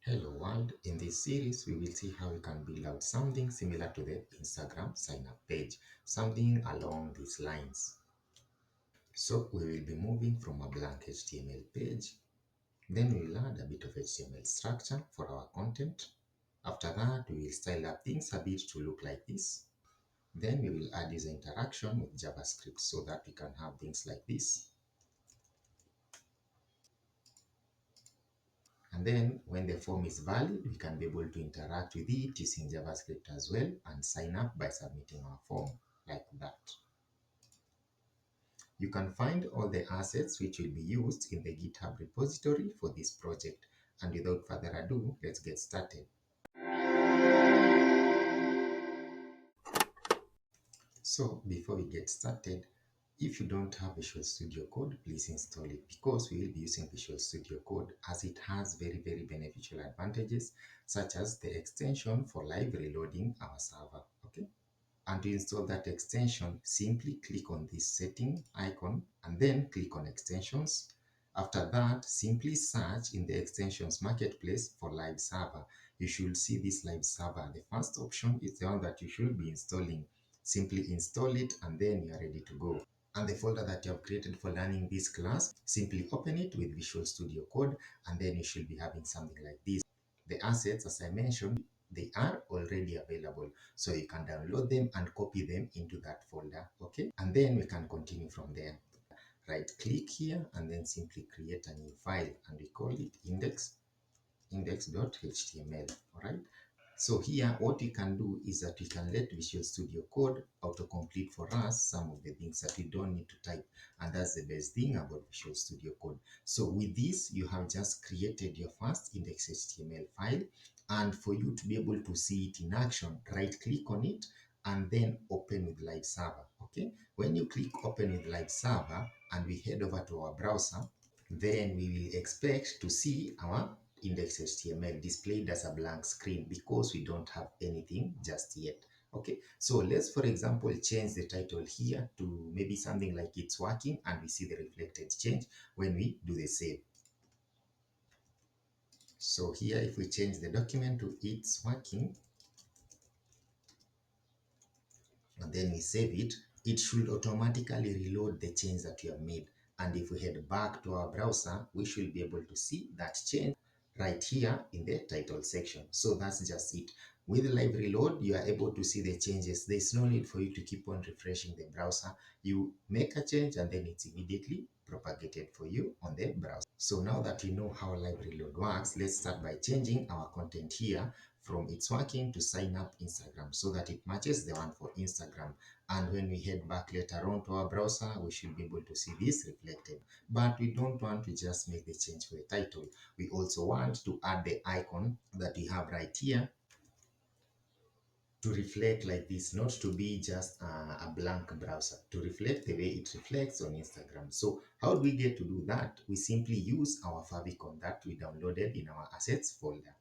Hello world, in this series we will see how you can build out something similar to the Instagram sign up page, something along these lines. So we will be moving from a blank HTML page, then we will add a bit of HTML structure for our content. After that we will style up things a bit to look like this. Then we will add user interaction with JavaScript so that we can have things like this. And then when the form is valid, we can be able to interact with it using JavaScript as well and sign up by submitting our form like that. You can find all the assets which will be used in the GitHub repository for this project. And without further ado, let's get started. So before we get started, if you don't have Visual Studio Code, please install it because we will be using Visual Studio Code as it has very beneficial advantages such as the extension for live reloading our server. Okay. And to install that extension, simply click on this setting icon and then click on extensions. After that, simply search in the extensions marketplace for live server. You should see this live server. The first option is the one that you should be installing. Simply install it and then you are ready to go. And the folder that you have created for learning this class, simply open it with Visual Studio Code and then you should be having something like this. The assets, as I mentioned, they are already available. So you can download them and copy them into that folder, okay? And then we can continue from there. Right click here and then simply create a new file and we call it index.html, all right? So here, what we can do is that we can let Visual Studio Code autocomplete for us some of the things that we don't need to type. And that's the best thing about Visual Studio Code. So with this, you have just created your first index.html file. And for you to be able to see it in action, right click on it and then open with Live Server, okay? When you click open with Live Server and we head over to our browser, then we will expect to see our index.html displayed as a blank screen because we don't have anything just yet. Okay, so let's, for example, change the title here to maybe something like it's working and we see the reflected change when we do the save. So here, if we change the document to it's working, and then we save it, it should automatically reload the change that we have made. And if we head back to our browser, we should be able to see that change right here in the title section. So that's just it. With live reload, you are able to see the changes. There's no need for you to keep on refreshing the browser. You make a change and then it's immediately propagated for you on the browser. So now that we know how live reload works, let's start by changing our content here from it's working to sign up Instagram so that it matches the one for Instagram. And when we head back later on to our browser, we should be able to see this reflected. But we don't want to just make the change for the title. We also want to add the icon that we have right here to reflect like this, not to be just a blank browser, to reflect the way it reflects on Instagram. So how do we get to do that? We simply use our Favicon that we downloaded in our assets folder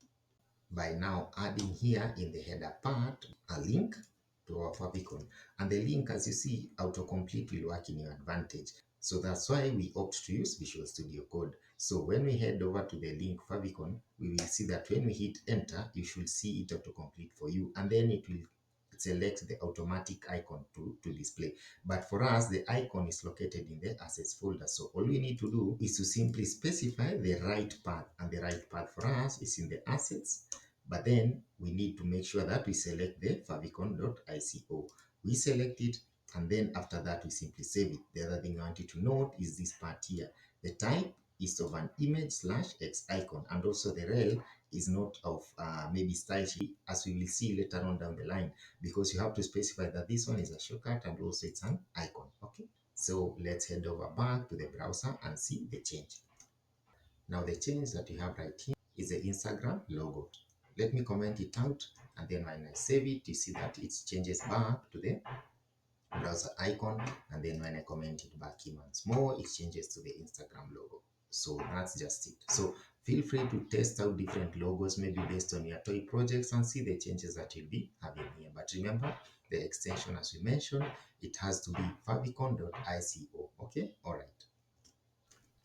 by now adding here in the header part a link to our favicon, and the link, as you see, autocomplete will work in your advantage. So that's why we opt to use Visual Studio Code. So when we head over to the link favicon, we will see that when we hit enter, you should see it autocomplete for you, and then it will select the automatic icon to display. But for us, the icon is located in the assets folder. So all we need to do is to simply specify the right path, and the right path for us is in the assets. But then we need to make sure that we select the favicon.ico. We select it, and then after that we simply save it. The other thing I want you to note is this part here. The type is of an image / X icon, and also the rel is not of maybe style sheet, as we will see later on down the line, because you have to specify that this one is a shortcut and also it's an icon. Okay, so let's head over back to the browser and see the change. Now the change that we have right here is the Instagram logo. Let me comment it out, and then when I save it, you see that it changes back to the browser icon, and then when I comment it back in once more, it changes to the Instagram logo. So that's just it. So feel free to test out different logos, maybe based on your toy projects, and see the changes that you'll be having here. But remember, the extension, as we mentioned, it has to be favicon.ico. Okay, all right.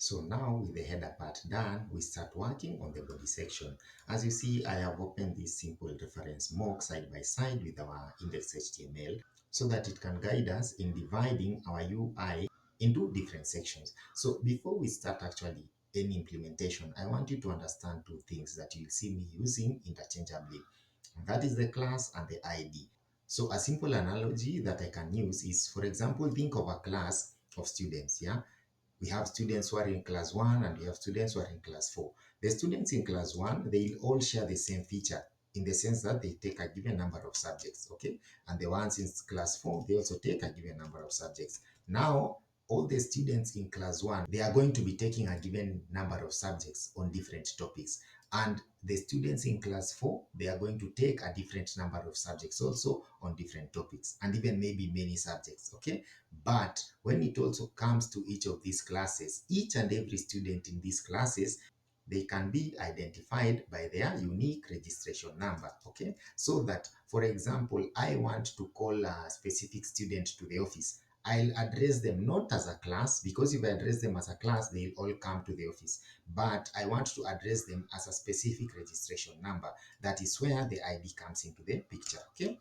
So now with the header part done, we start working on the body section. As you see, I have opened this simple reference mock side by side with our index.html so that it can guide us in dividing our UI into different sections. So before we start actually any implementation, I want you to understand two things that you'll see me using interchangeably. And that is the class and the ID. So a simple analogy that I can use is, for example, think of a class of students, yeah? We have students who are in class 1 and we have students who are in class 4. The students in class 1, they will all share the same feature in the sense that they take a given number of subjects, okay? And the ones in class 4, they also take a given number of subjects. Now, all the students in class 1, they are going to be taking a given number of subjects on different topics. And the students in class 4, they are going to take a different number of subjects also on different topics, and even maybe many subjects, okay? But when it also comes to each of these classes, each and every student in these classes, they can be identified by their unique registration number, okay? So that, for example, I want to call a specific student to the office. I'll address them not as a class, because if I address them as a class, they'll all come to the office. But I want to address them as a specific registration number. That is where the ID comes into the picture, okay?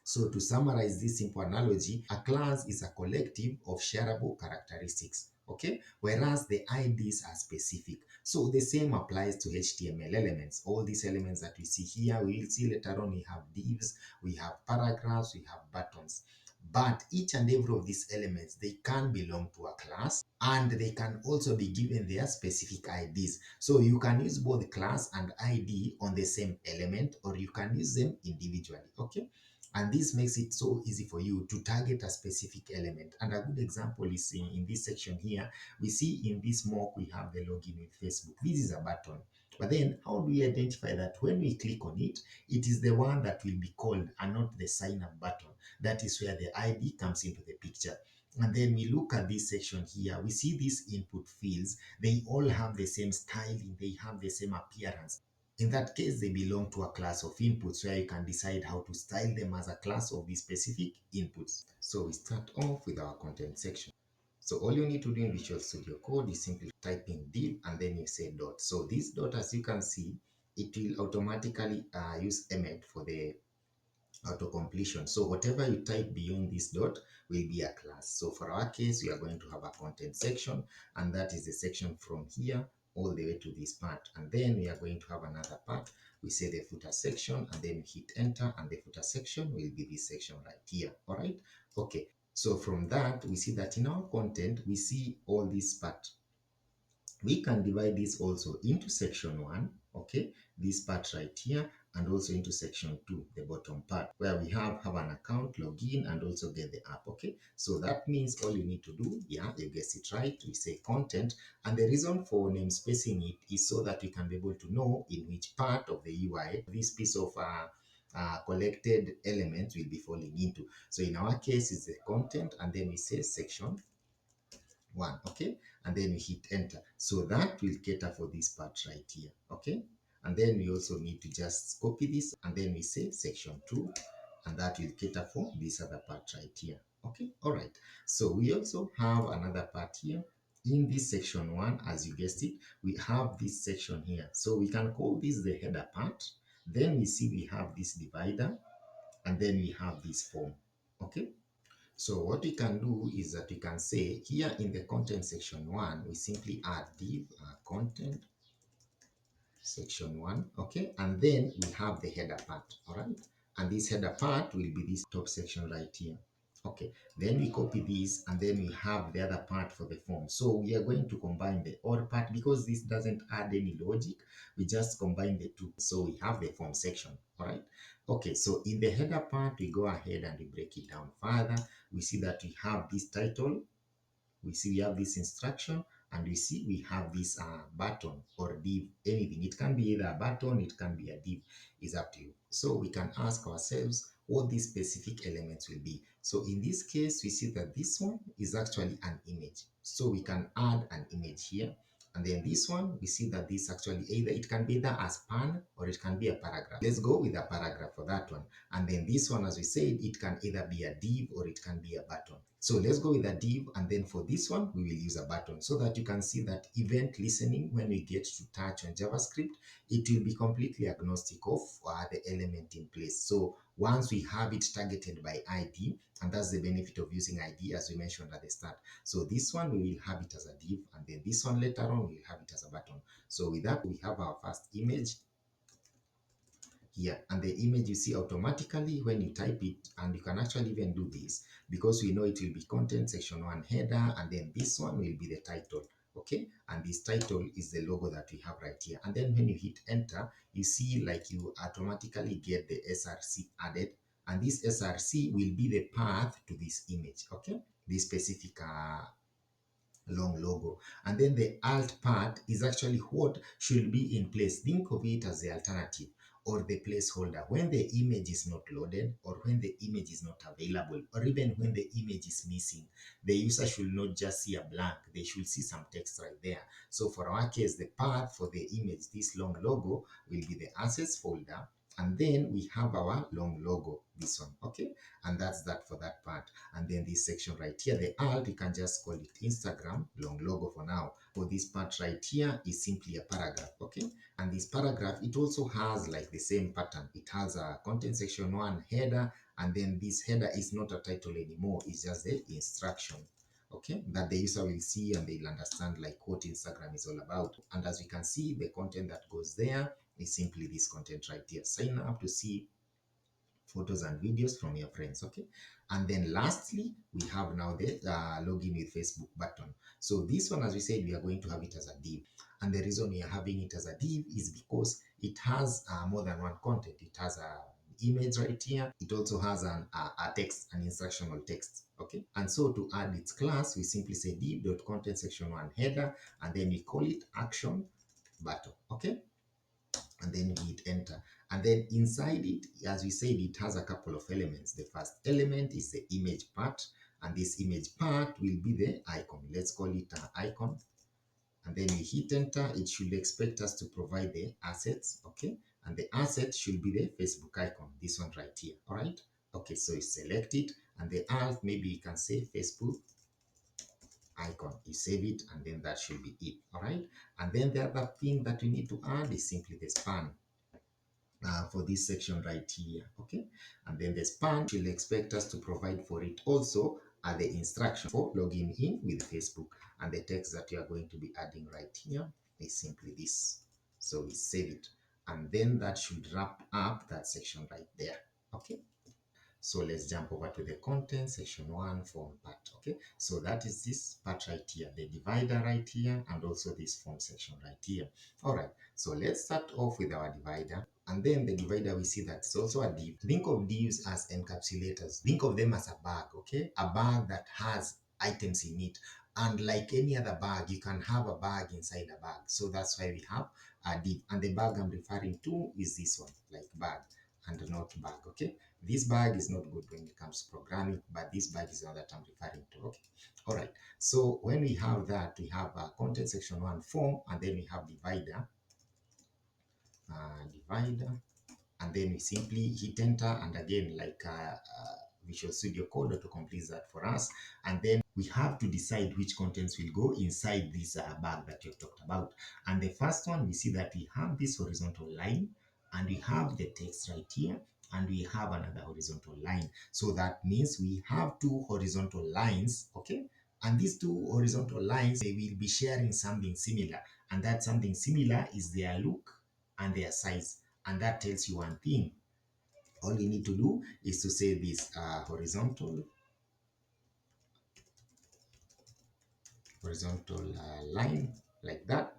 So to summarize this simple analogy, a class is a collective of shareable characteristics, okay? Whereas the IDs are specific. So the same applies to HTML elements. All these elements that we see here, we will see later on, we have divs, we have paragraphs, we have buttons. But each and every of these elements, they can belong to a class, and they can also be given their specific IDs. So you can use both class and ID on the same element, or you can use them individually, okay? And this makes it so easy for you to target a specific element. And a good example is in this section here. We see in this mock, we have the login with Facebook. This is a button. But then how do we identify that when we click on it, it is the one that will be called and not the sign up button? That is where the ID comes into the picture. And then we look at this section here. We see these input fields. They all have the same styling. They have the same appearance. In that case, they belong to a class of inputs where you can decide how to style them as a class of these specific inputs. So we start off with our content section. So all you need to do in Visual Studio Code is simply type in div and then you say dot. So this dot, as you can see, it will automatically use emmet for the auto completion. So whatever you type beyond this dot will be a class. So for our case, we are going to have a content section, and that is the section from here all the way to this part. And then we are going to have another part. We say the footer section, and then we hit enter, and the footer section will be this section right here. All right. Okay. So from that, we see that in our content, we see all this part. We can divide this also into section 1, okay, this part right here, and also into section 2, the bottom part, where we have an account, login, and also get the app, okay? So that means all you need to do, yeah, you guessed it right, we say content, and the reason for namespacing it is so that we can be able to know in which part of the UI this piece of collected elements will be falling into. So in our case, it's the content, and then we say section 1, okay, and then we hit enter. So that will cater for this part right here, okay? And then we also need to just copy this, and then we say section 2, and that will cater for this other part right here, okay? All right, so we also have another part here in this section 1. As you guessed it, we have this section here, so we can call this the header part. Then we see we have this divider, and then we have this form, okay? So what we can do is that we can say here in the content section 1, we simply add div content section 1, okay? And then we have the header part, all right? And this header part will be this top section right here. Okay, then we copy this, and then we have the other part for the form. So we are going to combine the or part because this doesn't add any logic. We just combine the two. So we have the form section, all right? Okay, so in the header part, we go ahead and we break it down further. We see that we have this title, we see we have this instruction, and we see we have this button or div, anything. It can be either a button, it can be a div, is up to you. So we can ask ourselves what these specific elements will be. So in this case, we see that this one is actually an image. So we can add an image here, And then this one, we see that this actually it can be either a span or it can be a paragraph. Let's go with a paragraph for that one. And then this one, as we said, it can either be a div or it can be a button. So let's go with a div, and then for this one, we will use a button so that you can see that event listening, when we get to touch on JavaScript, it will be completely agnostic of the element in place. So once we have it targeted by ID, and that's the benefit of using ID as we mentioned at the start. So this one, we will have it as a div, and then this one later on, we will have it as a button. So with that, we have our first image here, and the image you see automatically when you type it, and you can actually even do this because we know it will be content section 1 header, and then this one will be the title. Okay, and this title is the logo that we have right here. And then when you hit enter, you see like you automatically get the src added, and this src will be the path to this image. Okay, this specific long logo. And then the alt part is actually what should be in place. Think of it as the alternative or the placeholder when the image is not loaded, or when the image is not available, or even when the image is missing. The user should not just see a blank, they should see some text right there. So for our case, the path for the image, this long logo, will be the assets folder, and then we have our long logo, this one. Okay, and that's that for that part. And then this section right here, the alt, you can just call it Instagram long logo for now. For this part right here is simply a paragraph. Okay, and this paragraph, it also has like the same pattern. It has a content section 1 header, and then this header is not a title anymore, it's just the instruction. Okay, that the user will see and they'll understand like what Instagram is all about. And as we can see, the content that goes there is simply this content right here. Sign up to see photos and videos from your friends. Okay, and then lastly, we have now the login with Facebook button. So this one, as we said, we are going to have it as a div, and the reason we are having it as a div is because it has more than one content. It has a image right here. It also has a text, an instructional text. Okay, and so to add its class, we simply say div.content section 1 header, and then we call it action button. Okay, and then we hit enter. And then inside it, as we said, it has a couple of elements. The first element is the image part, and this image part will be the icon. Let's call it an icon. And then we hit enter. It should expect us to provide the assets. Okay, and the asset should be the Facebook icon, this one right here. All right, okay, so you select it, and the alt, maybe you can say Facebook icon. You save it, and then that should be it. All right, and then the other thing that we need to add is simply the span for this section right here. Okay, and then the span will expect us to provide for it also the instruction for logging in with Facebook, and the text that we are going to be adding right here is simply this. So we save it, and then that should wrap up that section right there. Okay, so let's jump over to the content section 1 form part. Okay, so that is this part right here, the divider right here, and also this form section right here. All right, so let's start off with our divider. And then the divider, we see that it's also a div. Think of divs as encapsulators. Think of them as a bag. Okay, a bag that has items in it. And like any other bag, you can have a bag inside a bag. So that's why we have a div. And the bag I'm referring to is this one, like bag and not bag. Okay, this bag is not good when it comes to programming, but this bag is the one that I'm referring to. Okay, all right, so when we have that, we have a content section 1 form, and then we have divider, and then we simply hit enter, and again, like Visual Studio Code to complete that for us. And then we have to decide which contents will go inside this bag that you've talked about. And the first one, we see that we have this horizontal line, and we have the text right here, and we have another horizontal line. So that means we have two horizontal lines. Okay, and these two horizontal lines, they will be sharing something similar, and that something similar is their look and their size. And that tells you one thing. All you need to do is to say this horizontal line like that.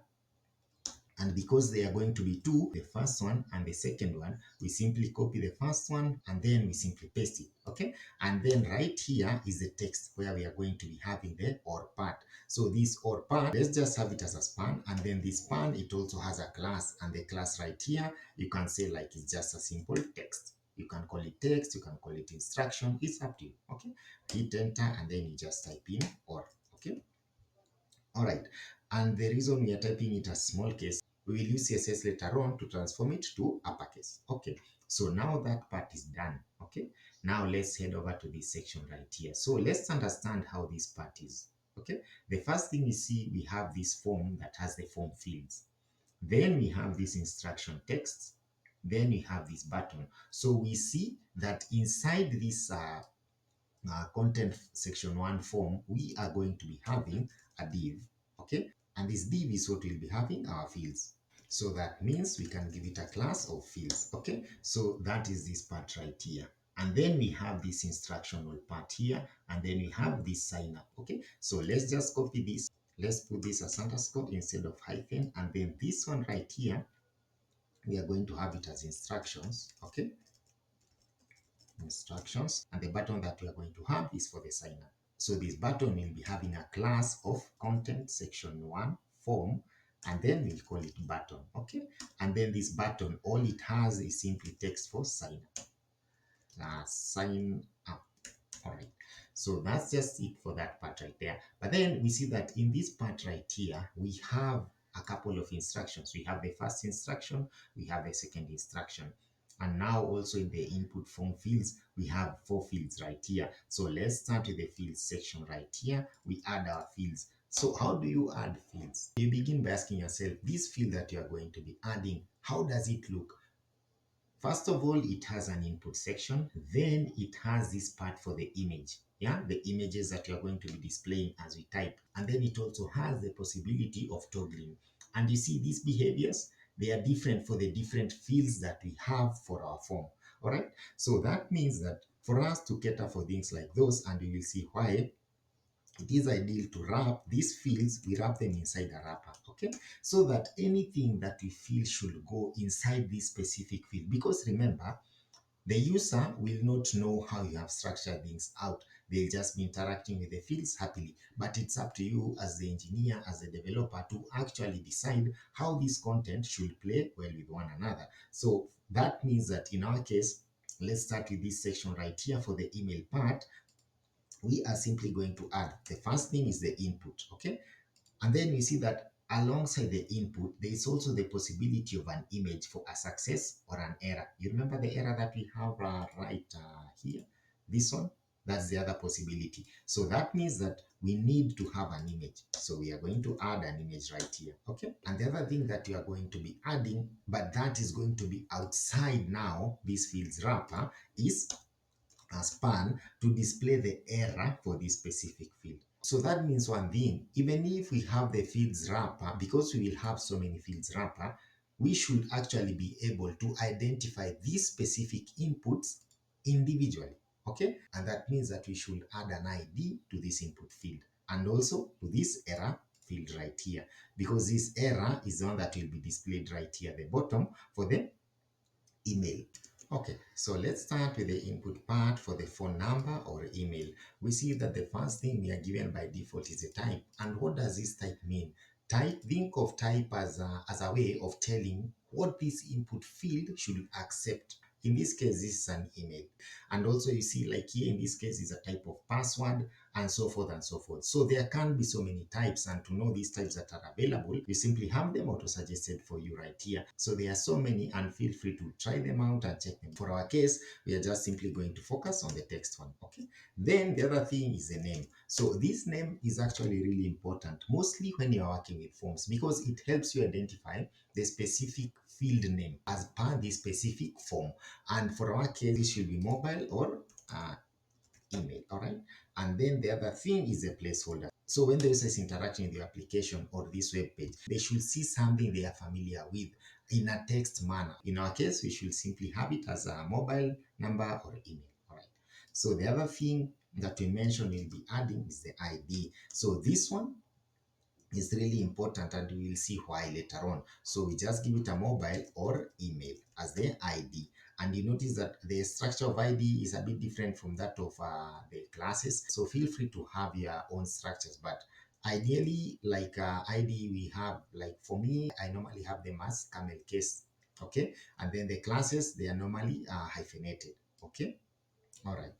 And because they are going to be two, the first one and the second one, we simply copy the first one and then we simply paste it. Okay, and then right here is the text where we are going to be having the or part. So this or part, let's just have it as a span, and then this span, it also has a class, and the class right here, you can say like it's just a simple text. You can call it text, you can call it instruction, it's up to you. Okay, hit enter, and then you just type in or. Okay, all right, And the reason we are typing it as small case, we will use CSS later on to transform it to uppercase. Okay, so now that part is done. Okay, now let's head over to this section right here. So let's understand how this part is. Okay, the first thing you see, we have this form that has the form fields. Then we have this instruction text. Then we have this button. So we see that inside this content section 1 form, we are going to be having a div, okay? And this div is what we'll be having our fields. So that means we can give it a class of fields, okay? So that is this part right here. And then we have this instructional part here, and then we have this sign up, okay? So let's just copy this. Let's put this as underscore instead of hyphen, and then this one right here, we are going to have it as instructions, okay? Instructions, and the button that we are going to have is for the sign up. So this button will be having a class of content section 1 form, and then we'll call it button, okay? And then this button, all it has is simply text for sign up. Sign up. All right, so that's just it for that part right there. But then we see that in this part right here, we have a couple of instructions. We have the first instruction, we have the second instruction. And now also in the input form fields, we have 4 fields right here. So let's start with the fields section right here. We add our fields. So how do you add fields? You begin by asking yourself, this field that you are going to be adding, how does it look? First of all, it has an input section, then it has this part for the image, yeah, the images that you're going to be displaying as we type. And then it also has the possibility of toggling. And you see these behaviors, they are different for the different fields that we have for our form. All right, so that means that for us to cater for things like those, and we will see why, it is ideal to wrap these fields, we wrap them inside a wrapper, okay? So that anything that we feel should go inside this specific field, because remember, the user will not know how you have structured things out. They'll just be interacting with the fields happily. But it's up to you as the engineer, as the developer, to actually decide how this content should play well with one another. So that means that in our case, let's start with this section right here for the email part. We are simply going to add, the first thing is the input, okay? And then we see that alongside the input, there is also the possibility of an image for a success or an error. You remember the error that we have right here? This one? That's the other possibility. So that means that we need to have an image. So we are going to add an image right here, okay? And the other thing that you are going to be adding, but that is going to be outside now, this fields wrapper, is a span to display the error for this specific field. So that means one thing, even if we have the fields wrapper, because we will have so many fields wrapper, we should actually be able to identify these specific inputs individually, okay? And that means that we should add an ID to this input field and also to this error field right here, because this error is the one that will be displayed right here at the bottom for the email. Okay, so let's start with the input part for the phone number or email. We see that the first thing we are given by default is a type. And what does this type mean? Type, think of type as a way of telling what this input field should accept. In this case, this is an email. And also you see like here in this case is a type of password and so forth and so forth. So there can be so many types, and to know these types that are available, you simply have them auto-suggested for you right here. So there are so many, and feel free to try them out and check them. For our case, we are just simply going to focus on the text one, okay? Then the other thing is the name. So this name is actually really important, mostly when you are working with forms, because it helps you identify the specific field name as per the specific form. And for our case, this should be mobile or email, all right? And then the other thing is a placeholder. So when the user is interacting with your application or this web page, they should see something they are familiar with in a text manner. In our case, we should simply have it as a mobile number or email, all right? So the other thing that we mentioned we'll be adding is the ID. So this one is really important, and we will see why later on. So we just give it a mobile or email as the ID. And you notice that the structure of ID is a bit different from that of the classes. So feel free to have your own structures. But ideally, like ID, we have, like for me, I normally have them as camel case. Okay. And then the classes, they are normally hyphenated. Okay. All right.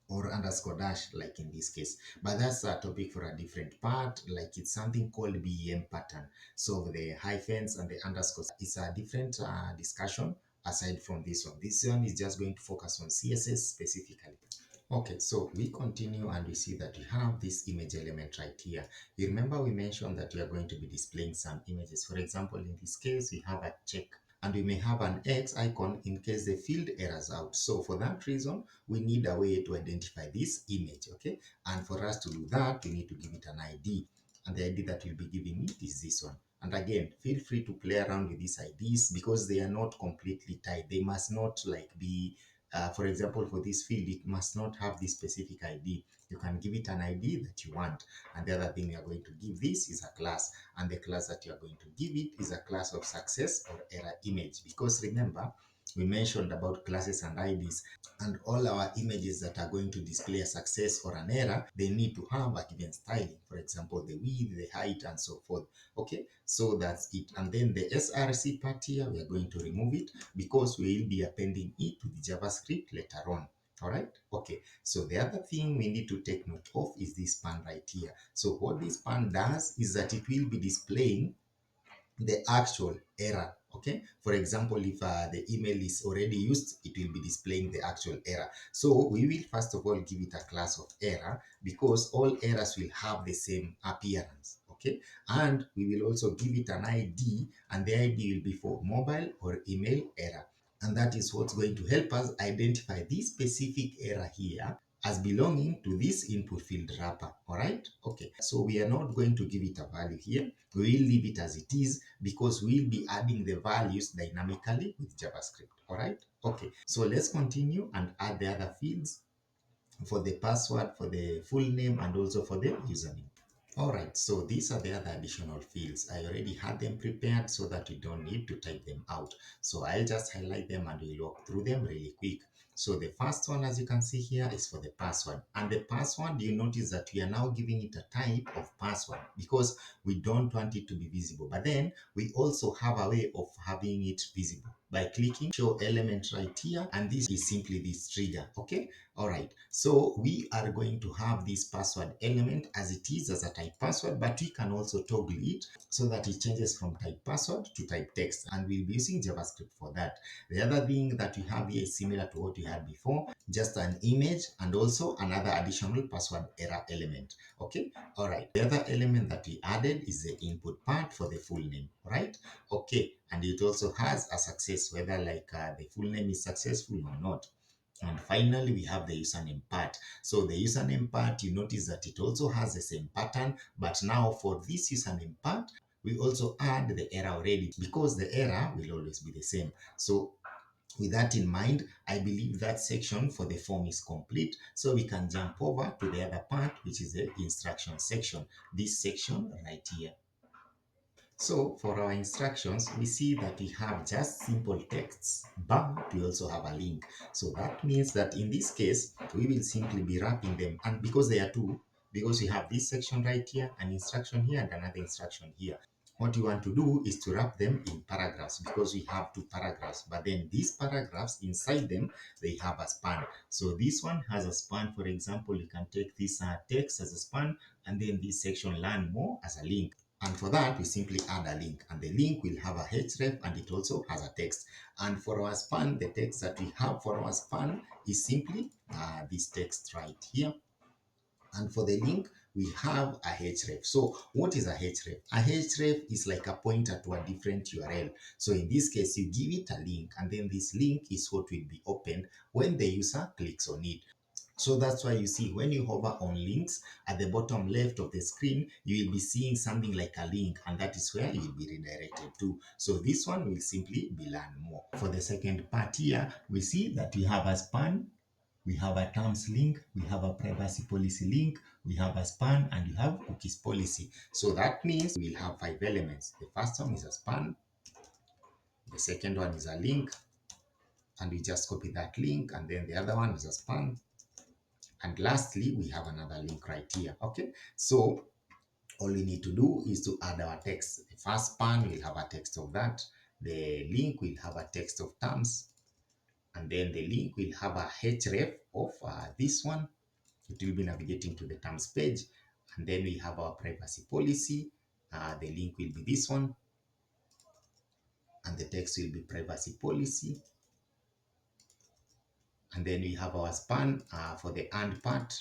or underscore dash, like in this case. But that's a topic for a different part. Like it's something called BEM pattern. So the hyphens and the underscores is a different discussion aside from this one. This one is just going to focus on CSS specifically. Okay, so we continue and we see that we have this image element right here. You remember we mentioned that we are going to be displaying some images. For example, in this case, we have a check and we may have an X icon in case the field errors out. So for that reason, we need a way to identify this image, okay? And for us to do that, we need to give it an ID. And the ID that we'll be giving it is this one. And again, feel free to play around with these IDs because they are not completely tied. They must not like be for example, for this field, it must not have this specific ID. You can give it an ID that you want. And the other thing you are going to give this is a class. And the class that you are going to give it is a class of success or error image. Because remember, we mentioned about classes and IDs, and all our images that are going to display a success or an error, they need to have a given styling. For example, the width, the height, and so forth. Okay, so that's it. And then the SRC part here, we are going to remove it because we will be appending it to the JavaScript later on. All right. Okay. So the other thing we need to take note of is this span right here. So what this span does is that it will be displaying the actual error. Okay, for example, if the email is already used, it will be displaying the actual error. So we will first of all give it a class of error because all errors will have the same appearance. Okay, and we will also give it an ID, and the ID will be for mobile or email error. And that is what's going to help us identify this specific error here as belonging to this input field wrapper. All right. Okay. So we are not going to give it a value here. We will leave it as it is because we'll be adding the values dynamically with JavaScript. All right. Okay. So let's continue and add the other fields for the password, for the full name, and also for the username. All right, so these are the other additional fields. I already had them prepared so that you don't need to type them out. So I'll just highlight them and we'll walk through them really quick. So the first one, as you can see here, is for the password. And the password, you notice that we are now giving it a type of password because we don't want it to be visible. But then we also have a way of having it visible by clicking show element right here. And this is simply this trigger, okay? All right, so we are going to have this password element as it is as a type password, but we can also toggle it so that it changes from type password to type text, and we'll be using JavaScript for that. The other thing that we have here is similar to what we had before, just an image and also another additional password error element. Okay, all right. The other element that we added is the input part for the full name, right? Okay, and it also has a success, whether like the full name is successful or not. And finally, we have the username part. So the username part, you notice that it also has the same pattern, but now for this username part, we also add the error already because the error will always be the same. So with that in mind, I believe that section for the form is complete. So we can jump over to the other part, which is the instruction section. This section right here. So for our instructions, we see that we have just simple texts, but we also have a link. So that means that in this case, we will simply be wrapping them. And because they are two, because we have this section right here, an instruction here, and another instruction here. What you want to do is to wrap them in paragraphs because we have two paragraphs. But then these paragraphs inside them, they have a span. So this one has a span. For example, you can take this text as a span, and then this section learn more as a link. And for that, we simply add a link, and the link will have a href and it also has a text. And for our span, the text that we have for our span is simply this text right here. And for the link, we have a href. So what is a href? A href is like a pointer to a different URL. So in this case, you give it a link, and then this link is what will be opened when the user clicks on it. So that's why you see when you hover on links at the bottom left of the screen, you will be seeing something like a link, and that is where you will be redirected to. So this one will simply be learn more. For the second part here, we see that we have a span, we have a terms link, we have a privacy policy link, we have a span, and you have cookies policy. So that means we'll have 5 elements. The first one is a span, the second one is a link, and we just copy that link, and then the other one is a span. And lastly, we have another link right here. Okay, so all we need to do is to add our text. The first span will have a text of that. The link will have a text of terms. And then the link will have a href of this one. it will be navigating to the terms page. And then we have our privacy policy. The link will be this one, and the text will be privacy policy. And then we have our span for the and part.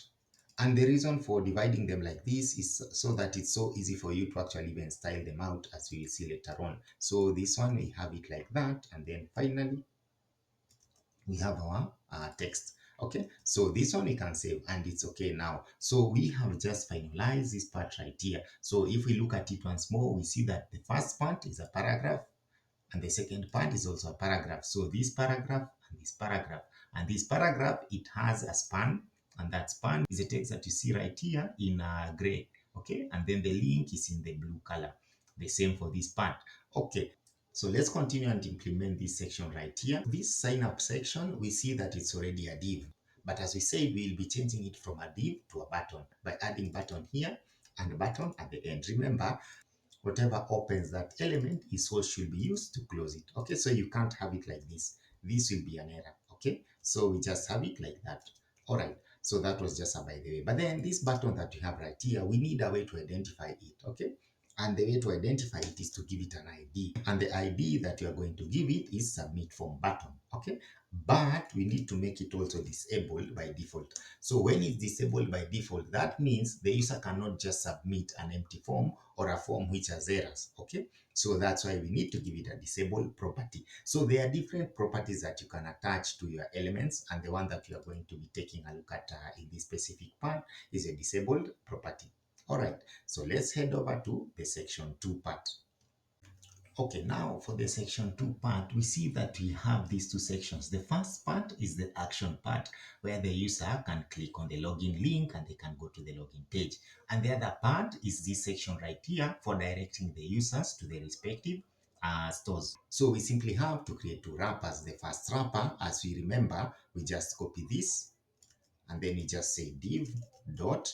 And the reason for dividing them like this is so that it's so easy for you to actually even style them out, as we will see later on. So this one, we have it like that. And then finally, we have our text. Okay, so this one we can save and it's okay now. So we have just finalized this part right here. So if we look at it once more, we see that the first part is a paragraph and the second part is also a paragraph. So this paragraph and this paragraph, and this paragraph, it has a span, and that span is the text that you see right here in gray. Okay, and then the link is in the blue color. The same for this part. Okay, so let's continue and implement this section right here. This sign up section, we see that it's already a div. But as we said, we'll be changing it from a div to a button by adding button here and a button at the end. Remember, whatever opens that element is what should be used to close it. Okay, so you can't have it like this. This will be an error. Okay, so we just have it like that. All right, so that was just a by the way. But then this button that we have right here, we need a way to identify it. Okay, and the way to identify it is to give it an ID. And the ID that you are going to give it is submit form button. Okay, but we need to make it also disabled by default. So when it's disabled by default, that means the user cannot just submit an empty form or a form which has errors. Okay, so that's why we need to give it a disabled property. So there are different properties that you can attach to your elements, and the one that you are going to be taking a look at in this specific part is a disabled property. All right, so let's head over to the section 2 part. Okay, now for the section 2 part, we see that we have these two sections. The first part is the action part, where the user can click on the login link and they can go to the login page. And the other part is this section right here for directing the users to the respective stores. So we simply have to create two wrappers. The first wrapper, as we remember, we just copy this and then we just say div dot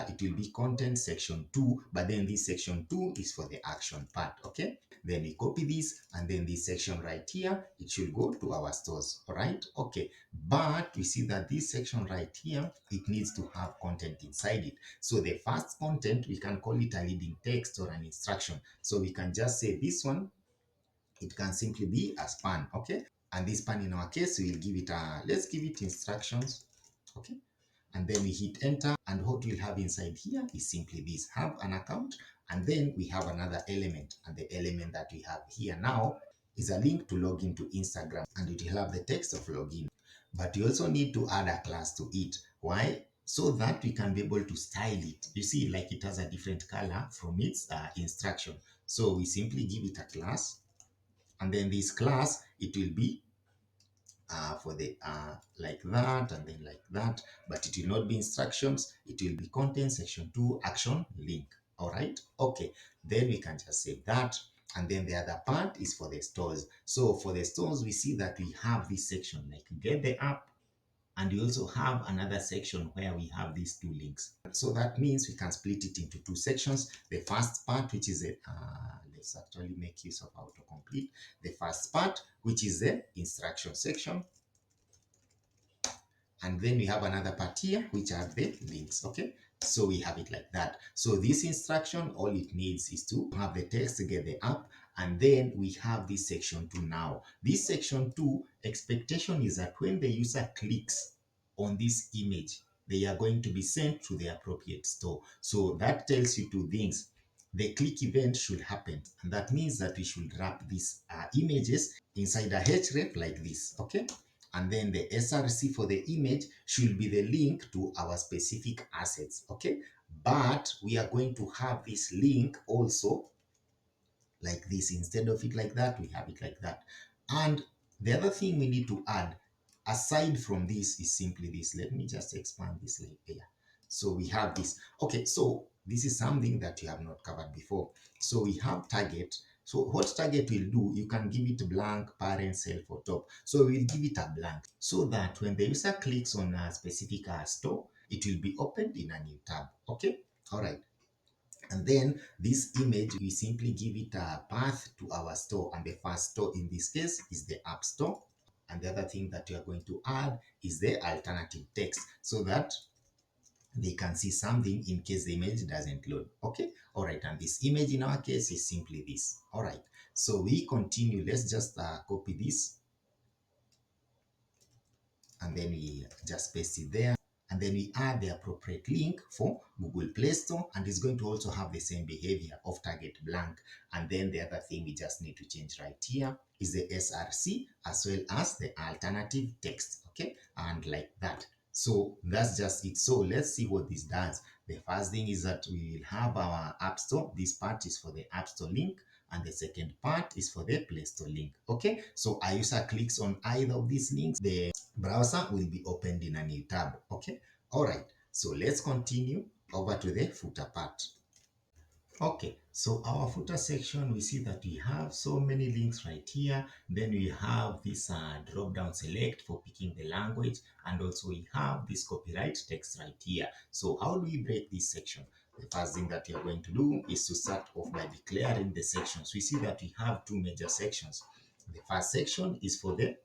it will be content section 2, but then this section 2 is for the action part. Okay, then we copy this, and then this section right here, it should go to our stores. All right, okay, but we see that this section right here, it needs to have content inside it. So the first content, we can call it a leading text or an instruction. So we can just say this one, it can simply be a span. Okay, and this span in our case, we'll give it a, let's give it instructions. Okay, and then we hit enter, and what we'll have inside here is simply this: have an account, and then we have another element, and the element that we have here now is a link to log into Instagram, and it will have the text of login. But you also need to add a class to it. Why? So that we can be able to style it. You see, like it has a different color from its instruction. So we simply give it a class, and then this class, it will be for the like that and then like that, but it will not be instructions. It will be content section 2 action link. All right, okay, then we can just save that. And then the other part is for the stores. So for the stores, we see that we have this section like get the app, and we also have another section where we have these two links. So that means we can split it into two sections. The first part, which is a let's actually make use of autocomplete. The first part, which is the instruction section, and then we have another part here which are the links. Okay, so we have it like that. So this instruction, all it needs is to have the text, get the app, and then we have this section 2 now. This section 2, expectation is that when the user clicks on this image, they are going to be sent to the appropriate store. So that tells you two things. The click event should happen, and that means that we should wrap these images inside a href like this. Okay, and then the src for the image should be the link to our specific assets. Okay, but we are going to have this link also like this. Instead of it like that, we have it like that. And the other thing we need to add aside from this is simply this. Let me just expand this like here. So we have this. Okay, so this is something that you have not covered before. So we have target. So what target will do, you can give it blank, parent, self, or top. So we'll give it a blank so that when the user clicks on a specific store, it will be opened in a new tab. Okay, all right. And then this image, we simply give it a path to our store, and the first store in this case is the app store. And the other thing that we are going to add is the alternative text, so that they can see something in case the image doesn't load. Okay, all right, and this image in our case is simply this. All right, so we continue. Let's just copy this, and then we just paste it there, and then we add the appropriate link for Google Play Store, and it's going to also have the same behavior of target blank. And then the other thing we just need to change right here is the SRC as well as the alternative text. Okay, and like that. So that's just it. So let's see what this does. The first thing is that we will have our App Store. This part is for the App Store link, and the second part is for the Play Store link. Okay, so a user clicks on either of these links, the browser will be opened in a new tab. Okay, all right, so let's continue over to the footer part. Okay, so our footer section, we see that we have so many links right here. Then we have this drop down select for picking the language, and also we have this copyright text right here. So how do we break this section? The first thing that we are going to do is to start off by declaring the sections. We see that we have two major sections. The first section is for the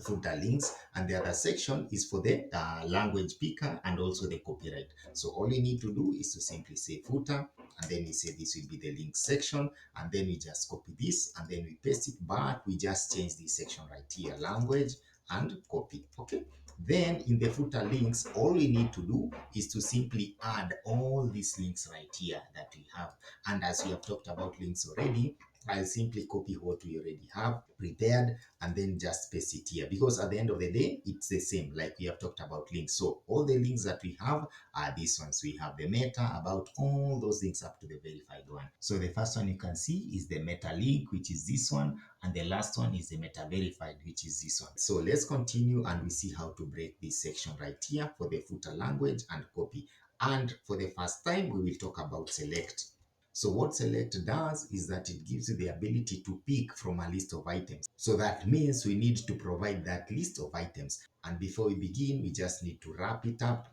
footer links, and the other section is for the language picker and also the copyright. So all you need to do is to simply say footer, and then we say this will be the link section, and then we just copy this and then we paste it back. We just change this section right here, language and copy. Okay, then in the footer links, all we need to do is to simply add all these links right here that we have. And as we have talked about links already, I'll simply copy what we already have prepared and then just paste it here, because at the end of the day it's the same, like we have talked about links. So all the links that we have are these ones. We have the meta, about, all those links up to the verified one. So the first one you can see is the meta link, which is this one, and the last one is the meta verified, which is this one. So let's continue and we see how to break this section right here for the footer, language and copy. And for the first time we will talk about select. So what select does is that it gives you the ability to pick from a list of items. So that means we need to provide that list of items. And before we begin, we just need to wrap it up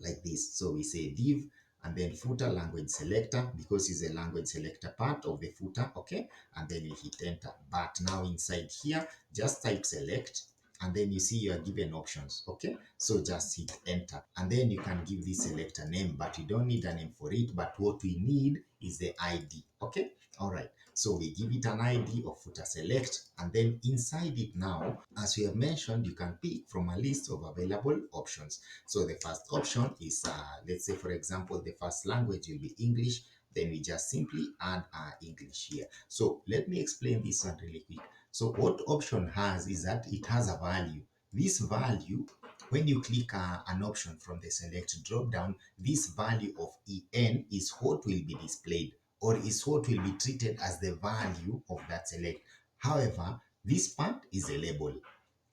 like this. So we say div and then footer language selector, because it's a language selector part of the footer. Okay, and then we hit enter. But now inside here, just type select, and then you see you are given options. Okay, so just hit enter, and then you can give this selector name, but you don't need a name for it. But what we need is the ID. Okay, all right, so we give it an ID of footer select, and then inside it now, as we have mentioned, you can pick from a list of available options. So the first option is, let's say for example, the first language will be English. Then we just simply add English here. So let me explain this one really quick. So what option has is that it has a value. This value, when you click an option from the select drop down, this value of en is what will be displayed, or is what will be treated as the value of that select. However, this part is a label,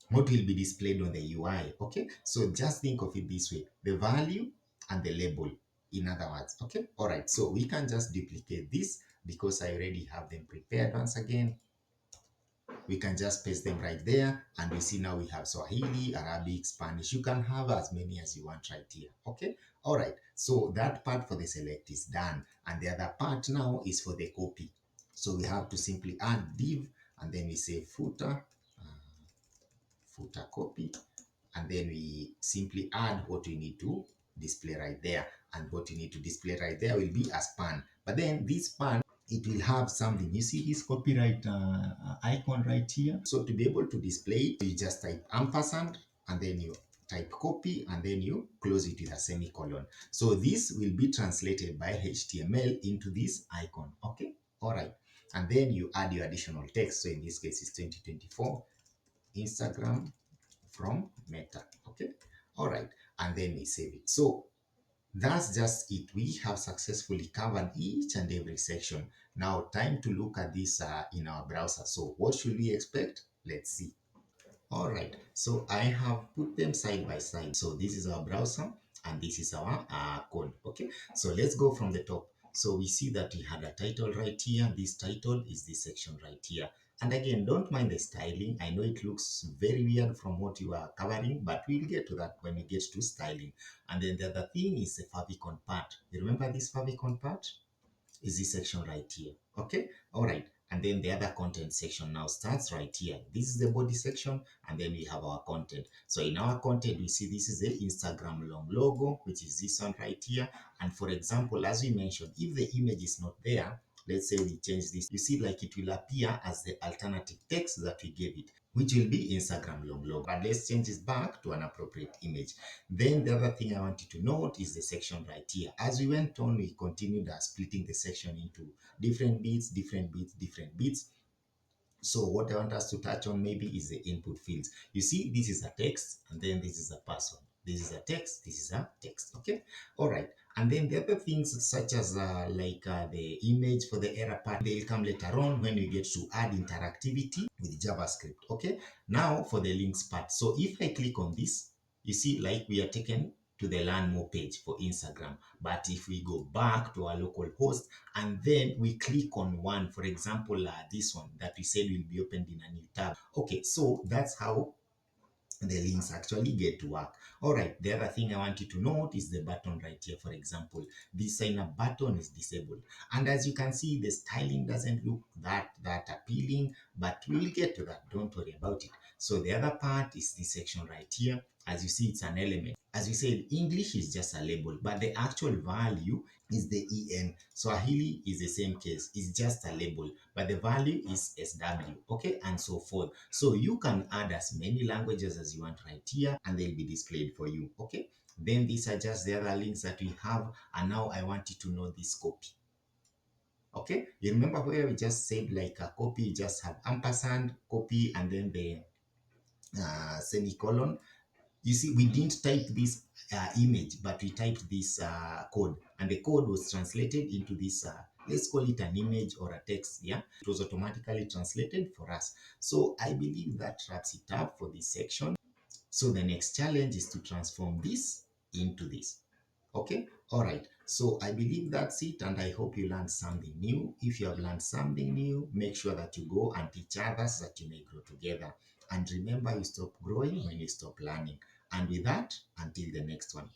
what will be displayed on the UI. Okay, so just think of it this way: the value and the label, in other words. Okay, all right, so we can just duplicate this because I already have them prepared. Once again, we can just paste them right there, and we see now we have Swahili, Arabic, Spanish. You can have as many as you want right here. Okay, all right, so that part for the select is done, and the other part now is for the copy. So we have to simply add div, and then we say footer, footer copy, and then we simply add what we need to display right there. And what you need to display right there will be a span, but then this span, it will have something. You see this copyright icon right here. So to be able to display it, you just type ampersand, and then you type copy, and then you close it with a semicolon. So this will be translated by HTML into this icon. Okay, all right, and then you add your additional text. So in this case it's 2024 Instagram from Meta. Okay, all right, and then we save it. So that's just it. We have successfully covered each and every section. Now time to look at this in our browser. So what should we expect? Let's see. All right, so I have put them side by side. So this is our browser and this is our code. Okay, so let's go from the top. So we see that we had a title right here. This title is this section right here. And again, don't mind the styling. I know it looks very weird from what you are covering, but we'll get to that when we get to styling. And then the other thing is the favicon part. You remember this favicon part? Is this section right here. Okay, all right, And then the other content section now starts right here. This is the body section, and then we have our content. So in our content, we see this is the Instagram long logo, which is this one right here. And for example, as we mentioned, if the image is not there, let's say we change this, you see like it will appear as the alternative text that we gave it, which will be Instagram long logo. But let's change this back to an appropriate image. Then the other thing I want you to note is the section right here. As we went on, we continued splitting the section into different bits, different bits, different bits. So what I want us to touch on maybe is the input fields. You see, this is a text, and then this is a person. This is a text, this is a text, okay? All right. And then the other things such as the image for the error part, they'll come later on when we get to add interactivity with JavaScript, okay? Now for the links part. So if I click on this, you see like we are taken to the learn more page for Instagram. But if we go back to our local host and then we click on one, for example, this one that we said will be opened in a new tab. Okay, so that's how the links actually get to work. All right, the other thing I want you to note is the button right here. For example, this sign up button is disabled. And as you can see, the styling doesn't look that appealing, but we will get to that. Don't worry about it. So the other part is this section right here. As you see, it's an element. As we said, English is just a label, but the actual value is the EN. Swahili is the same case. It's just a label, but the value is SW, okay, and so forth. So you can add as many languages as you want right here, and they'll be displayed for you, okay? Then these are just the other links that we have, and now I want you to know this copy. Okay, you remember where we just said like a copy, you just have ampersand, copy, and then the semicolon. You see, we didn't type this image, but we typed this code, and the code was translated into this, let's call it an image or a text, yeah? It was automatically translated for us. So I believe that wraps it up for this section. So the next challenge is to transform this into this. Okay, all right. So I believe that's it, and I hope you learned something new. If you have learned something new, make sure that you go and teach others that you may grow together. And remember, you stop growing when you stop learning. And with that, until the next one.